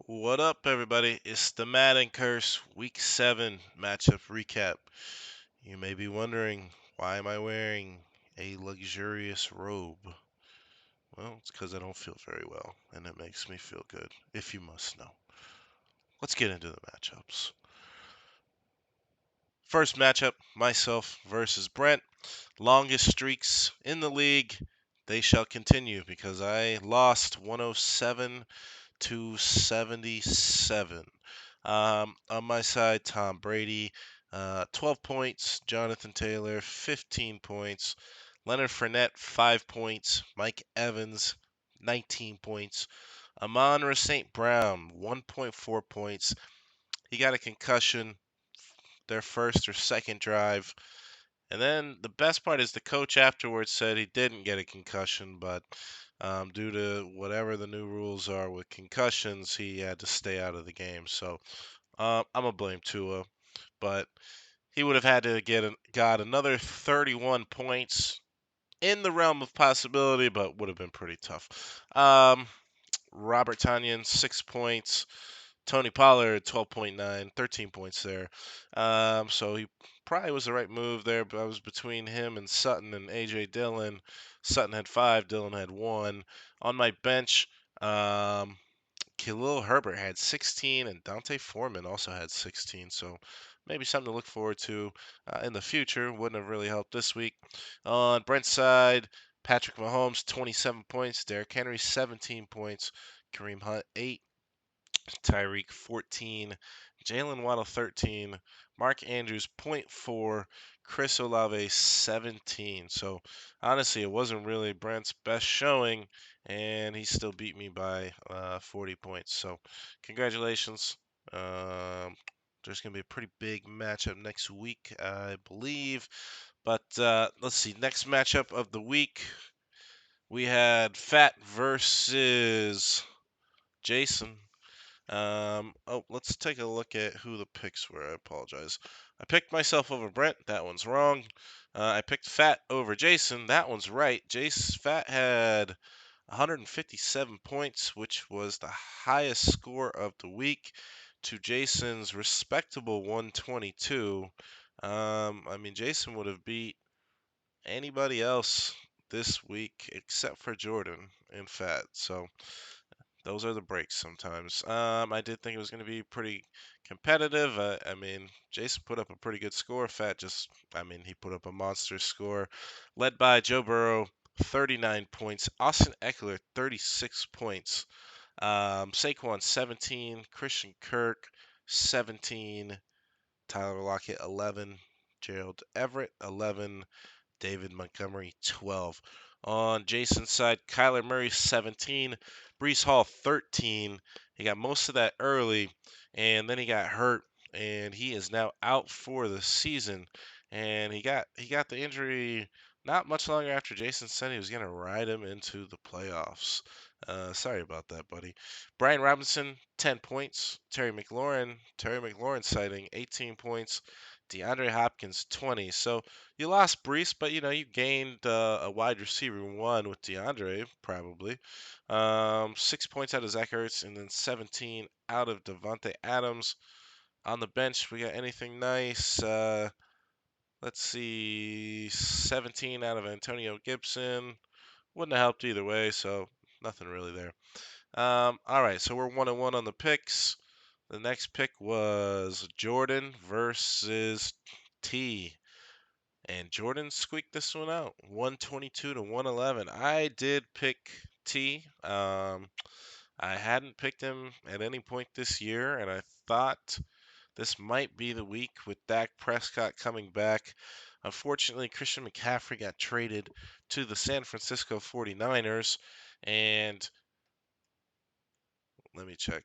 What up, everybody? It's the Madden Curse Week 7 matchup recap. You may be wondering, why am I wearing a luxurious robe? Well, it's because I don't feel very well, and it makes me feel good, if you must know. Let's get into the matchups. First matchup, myself versus Brent. Longest streaks in the league. They shall continue because I lost 107 to 77. On my side, Tom Brady, 12 points. Jonathan Taylor, 15 points. Leonard Fournette, 5 points. Mike Evans, 19 points. Amon-Ra St. Brown, 1.4 points. He got a concussion their first or second drive. And then the best part is the coach afterwards said he didn't get a concussion, but due to whatever the new rules are with concussions, he had to stay out of the game. So I'm gonna blame Tua, but he would have had to got another 31 points in the realm of possibility, but would have been pretty tough. Robert Tanyan, 6 points. Tony Pollard, 12.9, 13 points there. So he probably was the right move there, but I was between him and Sutton and A.J. Dillon. Sutton had 5, Dillon had 1. On my bench, Khalil Herbert had 16, and Dante Foreman also had 16. So maybe something to look forward to in the future. Wouldn't have really helped this week. On Brent's side, Patrick Mahomes, 27 points. Derrick Henry, 17 points. Kareem Hunt, 8. Tyreek 14, Jalen Waddle 13, Mark Andrews point 0.4, Chris Olave 17. So honestly, it wasn't really Brent's best showing, and he still beat me by 40 points. So congratulations. There's going to be a pretty big matchup next week, I believe. But let's see. Next matchup of the week, we had Fat versus Jason. Let's take a look at who the picks were. I apologize. I picked myself over Brent. That one's wrong. I picked Fat over Jason. That one's right. Fat had 157 points, which was the highest score of the week, to Jason's respectable 122. I mean, Jason would have beat anybody else this week except for Jordan and Fat. So those are the breaks sometimes. I did think it was going to be pretty competitive. I mean, Jason put up a pretty good score. I mean, he put up a monster score, led by Joe Burrow, 39 points. Austin Eckler, 36 points. Saquon, 17. Christian Kirk, 17. Tyler Lockett, 11. Gerald Everett, 11. David Montgomery, 12. On Jason's side, Kyler Murray, 17. Brees Hall, 13. He got most of that early, and then he got hurt, and he is now out for the season. And he got the injury not much longer after Jason said he was going to ride him into the playoffs. Sorry about that, buddy. Brian Robinson, 10 points. Terry McLaurin sighting, 18 points. DeAndre Hopkins, 20. So you lost Brees, but you gained a wide receiver one with DeAndre probably. 6 points out of Zach Ertz, and then 17 out of Devontae Adams. On the bench, we got anything nice? Let's see, 17 out of Antonio Gibson. Wouldn't have helped either way, so nothing really there. All right, so we're 1-1 on the picks. The next pick was Jordan versus T. And Jordan squeaked this one out, 122 to 111. I did pick T. I hadn't picked him at any point this year, and I thought this might be the week with Dak Prescott coming back. Unfortunately, Christian McCaffrey got traded to the San Francisco 49ers, and let me check.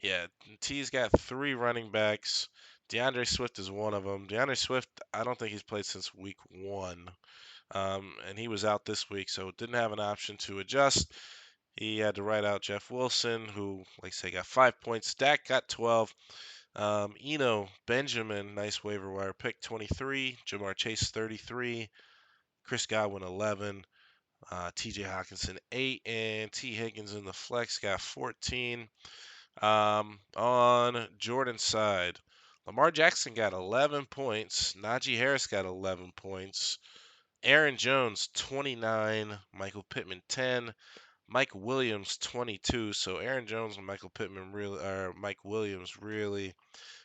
Yeah, T's got 3 running backs. DeAndre Swift is one of them. DeAndre Swift, I don't think he's played since week 1. And he was out this week, so didn't have an option to adjust. He had to write out Jeff Wilson, who, like I say, got 5 points. Dak got 12. Benjamin, nice waiver wire pick, 23. Jamar Chase, 33. Chris Godwin, 11. TJ Hawkinson 8, and T Higgins in the flex got 14. On Jordan's side, Lamar Jackson got 11 points. Najee Harris got 11 points. Aaron Jones 29. Michael Pittman 10. Mike Williams 22. So Aaron Jones and Mike Williams really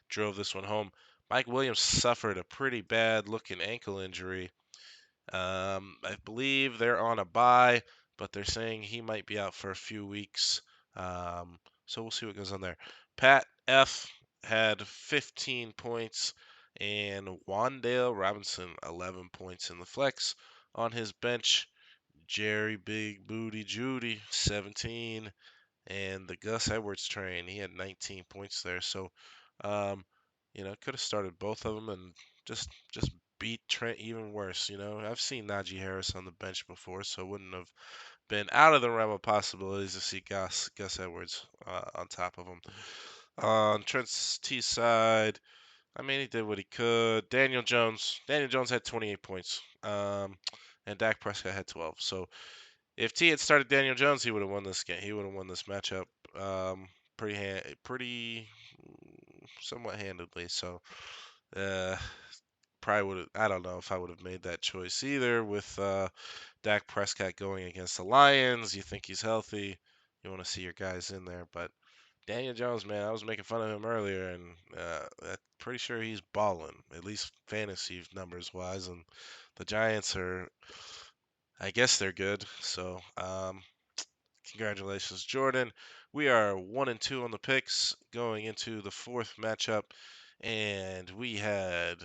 drove this one home. Mike Williams suffered a pretty bad looking ankle injury. I believe they're on a bye, but they're saying he might be out for a few weeks. So we'll see what goes on there. Pat F had 15 points, and Wandale Robinson 11 points in the flex. On his bench, Jerry Big Booty Judy 17, and the Gus Edwards train, he had 19 points there. So, um, could have started both of them and just beat Trent even worse. I've seen Najee Harris on the bench before, so it wouldn't have been out of the realm of possibilities to see Gus Edwards on top of him. On Trent's T side, I mean, he did what he could. Daniel Jones had 28 points, and Dak Prescott had 12. So if T had started Daniel Jones, he would have won this game. He would have won this matchup pretty somewhat handedly. So uh, probably would have. I don't know if I would have made that choice either. With Dak Prescott going against the Lions, you think he's healthy. You want to see your guys in there, but Daniel Jones, man, I was making fun of him earlier, and I'm pretty sure he's balling, at least fantasy numbers wise. And the Giants are, I guess they're good. So congratulations, Jordan. We are 1-2 on the picks going into the fourth matchup, and we had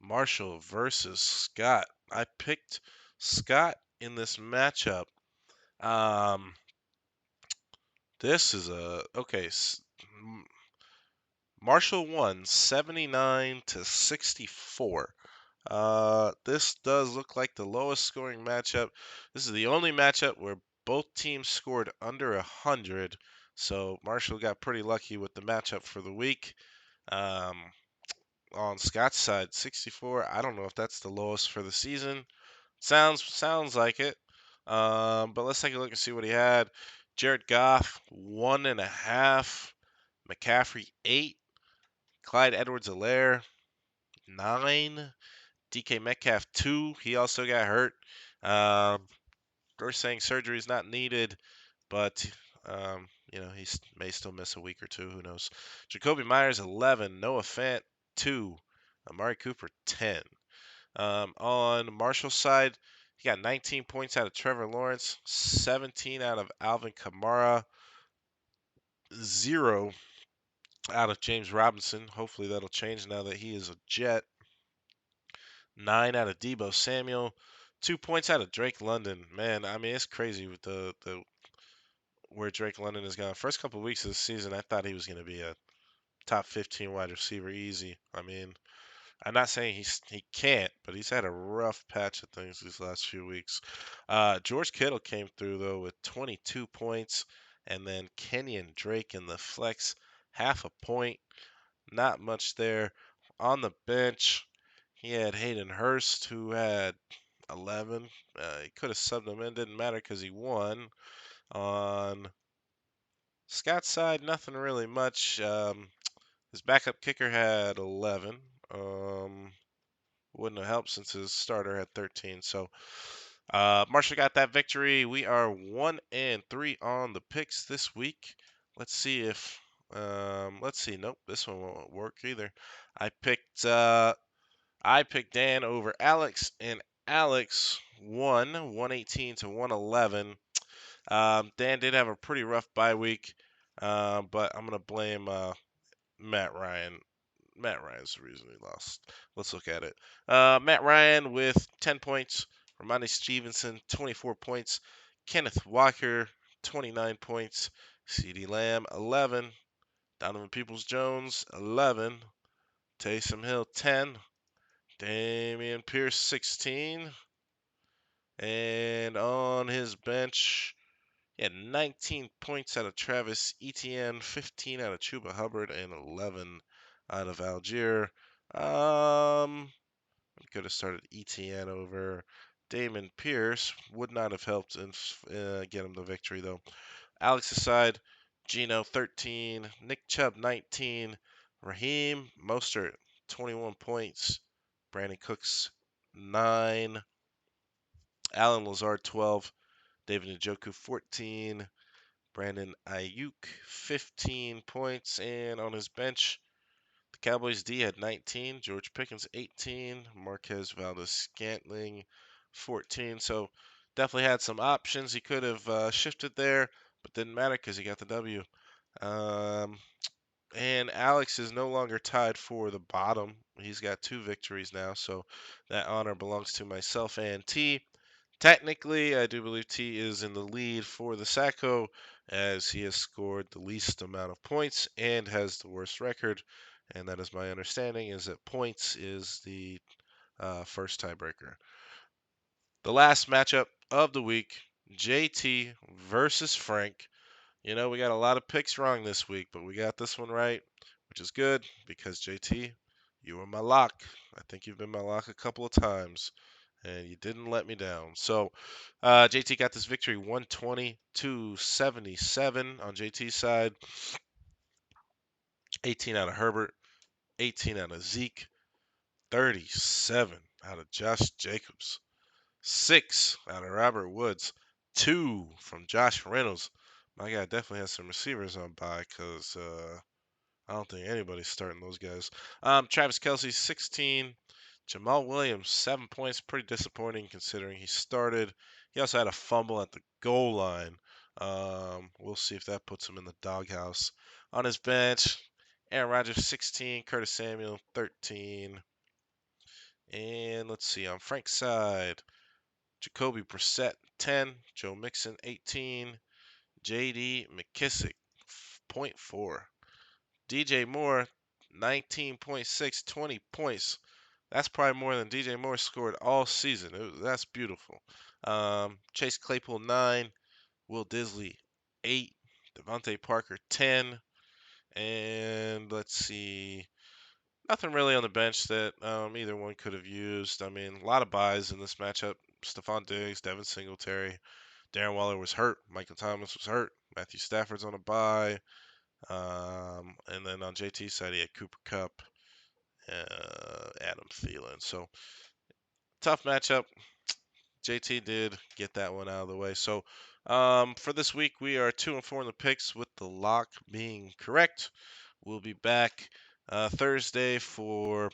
Marshall versus Scott. I picked Scott in this matchup. Um, this is a okay. Marshall won 79 to 64. This does look like the lowest scoring matchup. This is the only matchup where both teams scored under 100. So Marshall got pretty lucky with the matchup for the week. Um, on Scott's side, 64. I don't know if that's the lowest for the season. Sounds like it. But let's take a look and see what he had. Jared Goff 1.5. McCaffrey 8. Clyde Edwards-Helaire 9. DK Metcalf 2. He also got hurt. They're saying surgery is not needed, but he may still miss a week or two. Who knows? Jacoby Myers 11. Noah Fant 2. Amari Cooper 10. On Marshall's side, he got 19 points out of Trevor Lawrence, 17 out of Alvin Kamara, 0 out of James Robinson. Hopefully that'll change now that he is a Jet. 9 out of Deebo Samuel, 2 points out of Drake London. Man, I mean it's crazy with the where Drake London has gone. First couple of weeks of the season, I thought he was going to be a top 15 wide receiver easy. I mean, I'm not saying he can't, but he's had a rough patch of things these last few weeks. George Kittle came through though with 22 points, and then Kenyon Drake in the flex, half a point. Not much there. On the bench, he had Hayden Hurst who had 11. He could have subbed him in, didn't matter because he won. On Scott's side, nothing really much. His backup kicker had 11. Wouldn't have helped since his starter had 13. So Marshall got that victory. We are 1-3 on the picks this week. Let's see if let's see. Nope, this one won't work either. I picked Dan over Alex, and Alex won 118 to 111. Dan did have a pretty rough bye week, but I'm gonna blame Matt Ryan. Matt Ryan's the reason he lost. Let's look at it. Matt Ryan with 10 points. Ramondre Stevenson, 24 points. Kenneth Walker, 29 points. CeeDee Lamb, 11. Donovan Peoples-Jones, 11. Taysom Hill, 10. Damian Pierce, 16. And on his bench, he had 19 points out of Travis Etienne, 15 out of Chuba Hubbard, and 11 out of Algier. I could have started Etienne over Damon Pierce would not have helped and get him the victory, though. Alex's side, Gino 13, Nick Chubb 19, Raheem Mostert 21 points, Brandon Cooks 9, Alan Lazard 12, David Njoku 14, Brandon Ayuk 15 points, and on his bench, the Cowboys D had 19, George Pickens 18, Marquez Valdez-Scantling 14. So definitely had some options. He could have shifted there, but didn't matter because he got the W. Um, and Alex is no longer tied for the bottom. He's got 2 victories now, so that honor belongs to myself and T. Technically, I do believe T is in the lead for the Sacco as he has scored the least amount of points and has the worst record. And that is my understanding is that points is the first tiebreaker. The last matchup of the week, JT versus Frank. You know, we got a lot of picks wrong this week, but we got this one right, which is good because JT, you were my lock. I think you've been my lock a couple of times, and you didn't let me down. So JT got this victory 120-77 on JT's side, 18 out of Herbert, 18 out of Zeke, 37 out of Josh Jacobs, 6 out of Robert Woods, 2 from Josh Reynolds. My guy definitely has some receivers on bye because I don't think anybody's starting those guys. Travis Kelce, 16. Jamal Williams, 7 points. Pretty disappointing considering he started. He also had a fumble at the goal line. We'll see if that puts him in the doghouse. On his bench, Aaron Rodgers, 16. Curtis Samuel, 13. And let's see, on Frank's side, Jacoby Brissett, 10. Joe Mixon, 18. J.D. McKissick, point 4. DJ Moore, 19.6, 20 points. That's probably more than DJ Moore scored all season. That's beautiful. Chase Claypool, 9. Will Disley, 8. Devontae Parker, 10. And let's see. Nothing really on the bench that either one could have used. I mean, a lot of buys in this matchup. Stephon Diggs, Devin Singletary. Darren Waller was hurt. Michael Thomas was hurt. Matthew Stafford's on a bye. And then on JT's side, he had Cooper Kupp, Adam Thielen. So tough matchup. JT did get that one out of the way. So for this week, we are 2-4 in the picks with the lock being correct. We'll be back Thursday for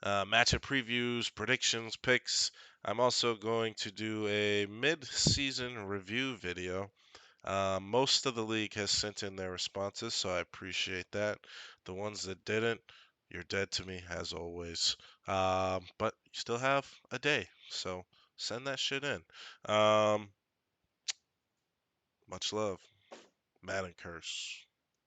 matchup previews, predictions, picks. I'm also going to do a mid-season review video. Most of the league has sent in their responses, so I appreciate that. The ones that didn't, you're dead to me as always. But you still have a day, so send that shit in. Much love. Madden curse.